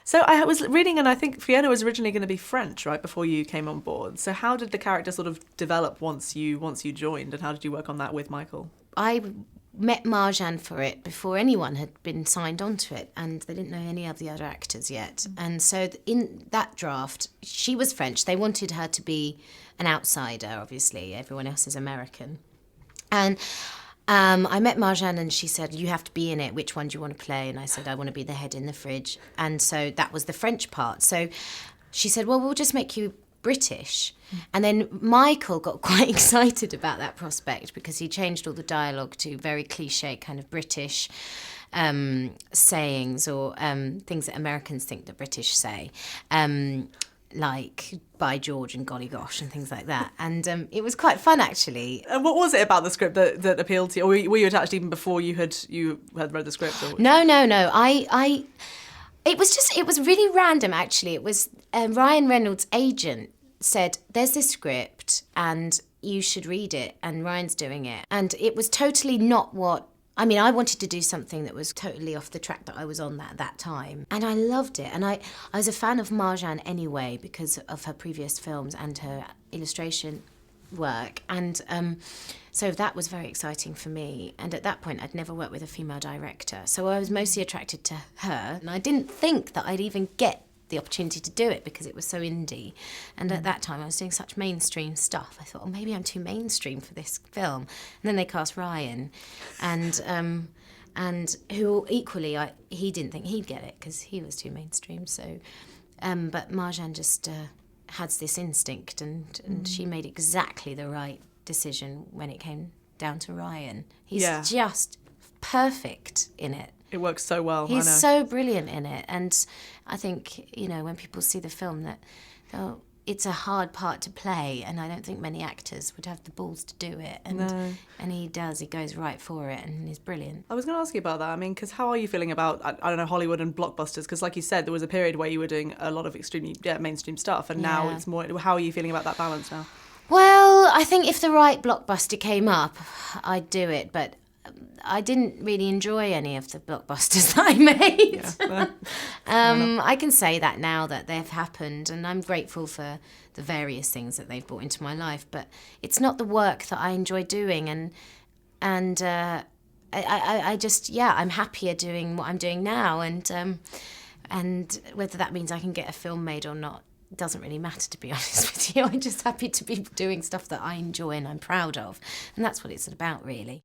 So I was reading, and I think Fiona was originally going to be French, right, before you came on board. So how did the character sort of develop once you joined, and how did you work on that with Michael? I met Marjan for it before anyone had been signed onto it, and they didn't know any of the other actors yet. And so in that draft, she was French. They wanted her to be an outsider, obviously. Everyone else is American. And I met Marjan and she said, you have to be in it. Which one do you want to play? And I said, I want to be the head in the fridge. And so that was the French part. So she said, well, we'll just make you British. And then Michael got quite excited about that prospect because he changed all the dialogue to very cliche kind of British sayings or things that Americans think the British say, like by George and golly gosh and things like that. And it was quite fun, actually. And what was it about the script that appealed to you? Or were you attached even before you had read the script? Or... No. It was really random, actually. It was Ryan Reynolds' agent said, there's this script and you should read it, and Ryan's doing it. And it was totally not what... I mean, I wanted to do something that was totally off the track that I was on at that time. And I loved it. And I was a fan of Marjan anyway because of her previous films and her illustration work. And so that was very exciting for me. And at that point, I'd never worked with a female director. So I was mostly attracted to her. And I didn't think that I'd even get the opportunity to do it because it was so indie. And at that time I was doing such mainstream stuff. I thought, oh, maybe I'm too mainstream for this film. And then they cast Ryan, and who equally he didn't think he'd get it because he was too mainstream. So but Marjan just has this instinct, and she made exactly the right decision when it came down to Ryan. He's just perfect in it. It works so well. He's so brilliant in it. And I think, when people see the film, that it's a hard part to play, and I don't think many actors would have the balls to do it. And he does. He goes right for it, and he's brilliant. I was going to ask you about that. I mean, because how are you feeling about, I don't know, Hollywood and blockbusters? Because like you said, there was a period where you were doing a lot of extremely mainstream stuff, and now it's more... How are you feeling about that balance now? Well, I think if the right blockbuster came up, I'd do it, but... I didn't really enjoy any of the blockbusters that I made. I can say that now that they've happened, and I'm grateful for the various things that they've brought into my life, but it's not the work that I enjoy doing, and I just, I'm happier doing what I'm doing now, and whether that means I can get a film made or not doesn't really matter, to be honest with you. I'm just happy to be doing stuff that I enjoy and I'm proud of, and that's what it's about, really.